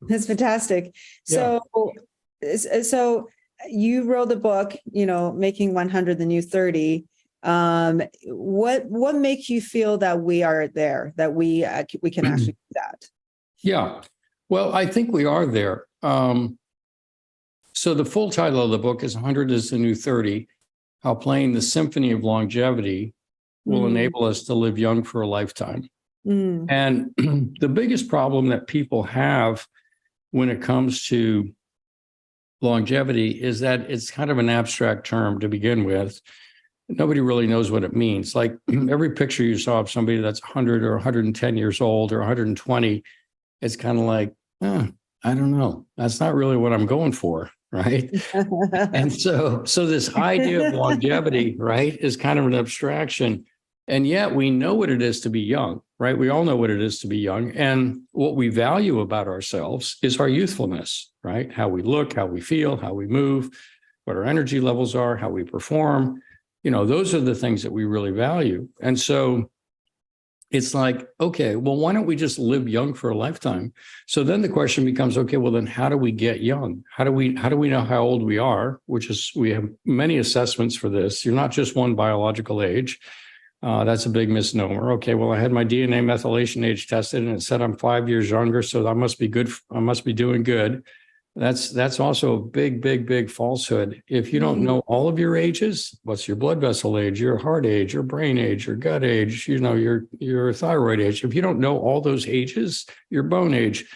That's fantastic. Yeah. So you wrote the book, making 100 the new 30. What makes you feel that we are there, that we can actually do that? Yeah. Well, I think we are there. So the full title of the book is 100 is the New 30, How Playing the Symphony of Longevity Will Enable Us to Live Young for a Lifetime. And the biggest problem that people have when it comes to longevity is that it's kind of an abstract term to begin with. Nobody really knows what it means. Like every picture you saw of somebody that's 100 or 110 years old or 120, it's kind of like, I don't know. That's not really what I'm going for, right? And so this idea of longevity, right, is kind of an abstraction. And yet we know what it is to be young, right? We all know what it is to be young. And what we value about ourselves is our youthfulness, right? How we look, how we feel, how we move, what our energy levels are, how we perform. Those are the things that we really value. And so it's like, okay, well, why don't we just live young for a lifetime? So then the question becomes, okay, well, then how do we get young? How do we know how old we are? We have many assessments for this. You're not just one biological age. That's a big misnomer. Okay, well, I had my DNA methylation age tested and it said I'm 5 years younger, so I must be good. I must be doing good. That's also a big falsehood. If you don't know all of your ages, what's your blood vessel age, your heart age, your brain age, your gut age, your thyroid age. If you don't know all those ages, your bone age,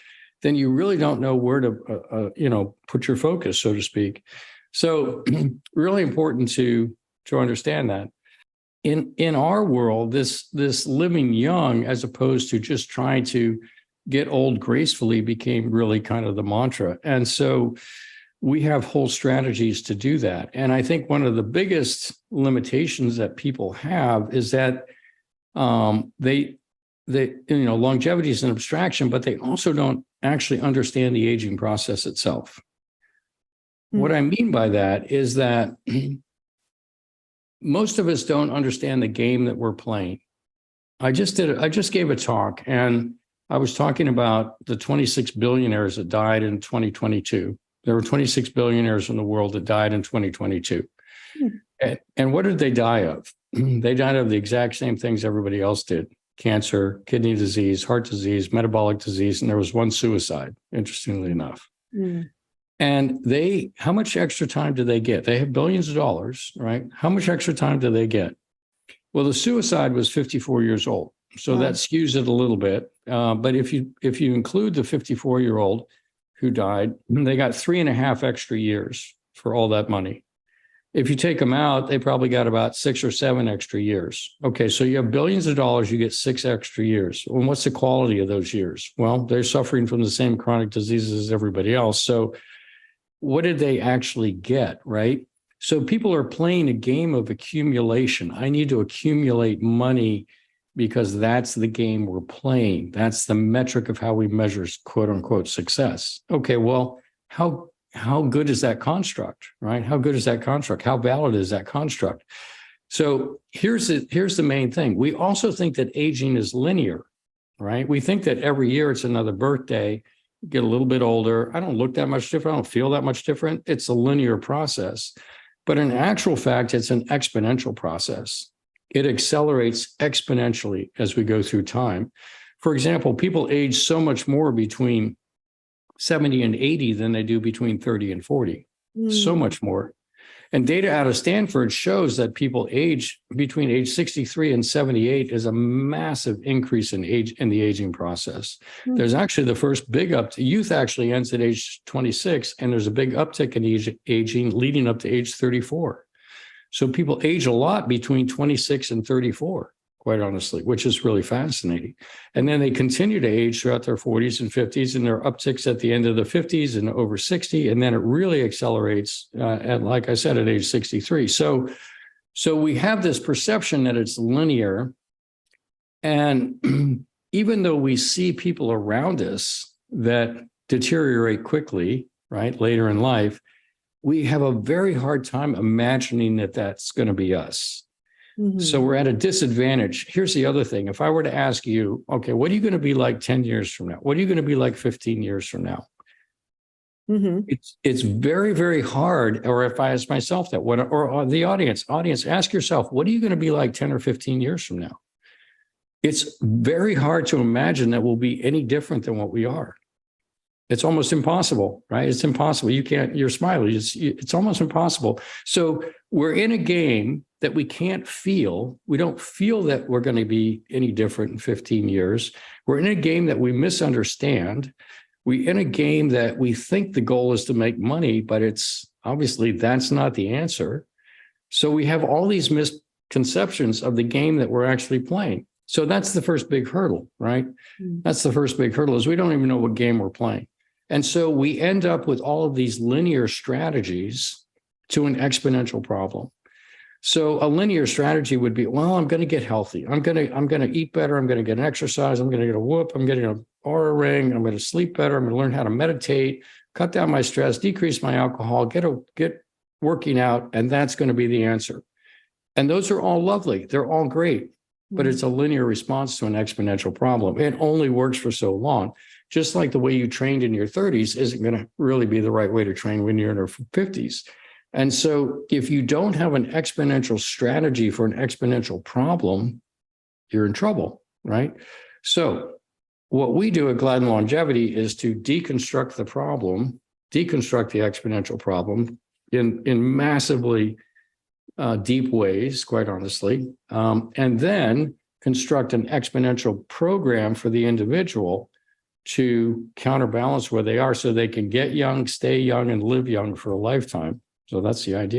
then you really don't know where to put your focus, so to speak. So really important to understand that. In our world, this living young, as opposed to just trying to get old gracefully, became really kind of the mantra. And so we have whole strategies to do that. And I think one of the biggest limitations that people have is that longevity is an abstraction, but they also don't actually understand the aging process itself. What I mean by that is that most of us don't understand the game that we're playing. I just gave a talk, and I was talking about the 26 billionaires that died in 2022. There were 26 billionaires in the world that died in 2022. And what did they die of? They died of the exact same things everybody else did: cancer, kidney disease, heart disease, metabolic disease, and there was one suicide, interestingly enough. And how much extra time do they get? They have billions of dollars, right? How much extra time do they get? Well, the suicide was 54 years old. So that skews it a little bit. But if you include the 54-year-old who died, they got 3.5 extra years for all that money. If you take them out, they probably got about 6 or 7 extra years. Okay, so you have billions of dollars, you get 6 extra years. And what's the quality of those years? Well, they're suffering from the same chronic diseases as everybody else. So what did they actually get, right? So people are playing a game of accumulation. I need to accumulate money because that's the game we're playing. That's the metric of how we measure quote unquote success. Okay, well, how good is that construct, right? How good is that construct? How valid is that construct? So here's the main thing. We also think that aging is linear, right? We think that every year it's another birthday, get a little bit older. I don't look that much different. I don't feel that much different. It's a linear process. But in actual fact, it's an exponential process. It accelerates exponentially as we go through time. For example, people age so much more between 70 and 80 than they do between 30 and 40. So much more. And data out of Stanford shows that people age between age 63 and 78 is a massive increase in age in the aging process. There's actually the first big uptick. Youth actually ends at age 26, and there's a big uptick in aging leading up to age 34. So people age a lot between 26 and 34, quite honestly, which is really fascinating. And then they continue to age throughout their 40s and 50s, and there are upticks at the end of the 50s and over 60, and then it really accelerates at, like I said, at age 63. So we have this perception that it's linear, and even though we see people around us that deteriorate quickly, right, later in life, we have a very hard time imagining that that's going to be us. So we're at a disadvantage. Here's the other thing. If I were to ask you, okay, what are you going to be like 10 years from now? What are you going to be like 15 years from now? It's very, very hard. Or if I ask myself that, what, or the audience, ask yourself, what are you going to be like 10 or 15 years from now? It's very hard to imagine that we'll be any different than what we are. It's almost impossible, right? It's impossible. You can't, you're smiling. It's almost impossible. So we're in a game that we can't feel. We don't feel that we're going to be any different in 15 years. We're in a game that we misunderstand. We're in a game that we think the goal is to make money, but it's obviously that's not the answer. So we have all these misconceptions of the game that we're actually playing. So that's the first big hurdle, right? That's the first big hurdle, is we don't even know what game we're playing. And so we end up with all of these linear strategies to an exponential problem. So a linear strategy would be, well, I'm going to get healthy. I'm going to eat better. I'm going to get an exercise. I'm going to get a whoop. I'm getting an Oura ring. I'm going to sleep better. I'm going to learn how to meditate, cut down my stress, decrease my alcohol, get working out. And that's going to be the answer. And those are all lovely. They're all great, but it's a linear response to an exponential problem. It only works for so long. Just like the way you trained in your 30s isn't going to really be the right way to train when you're in your 50s. And so if you don't have an exponential strategy for an exponential problem, you're in trouble, right? So what we do at Gladden Longevity is to deconstruct the problem, deconstruct the exponential problem in massively deep ways, quite honestly, and then construct an exponential program for the individual to counterbalance where they are so they can get young, stay young, and live young for a lifetime. So that's the idea.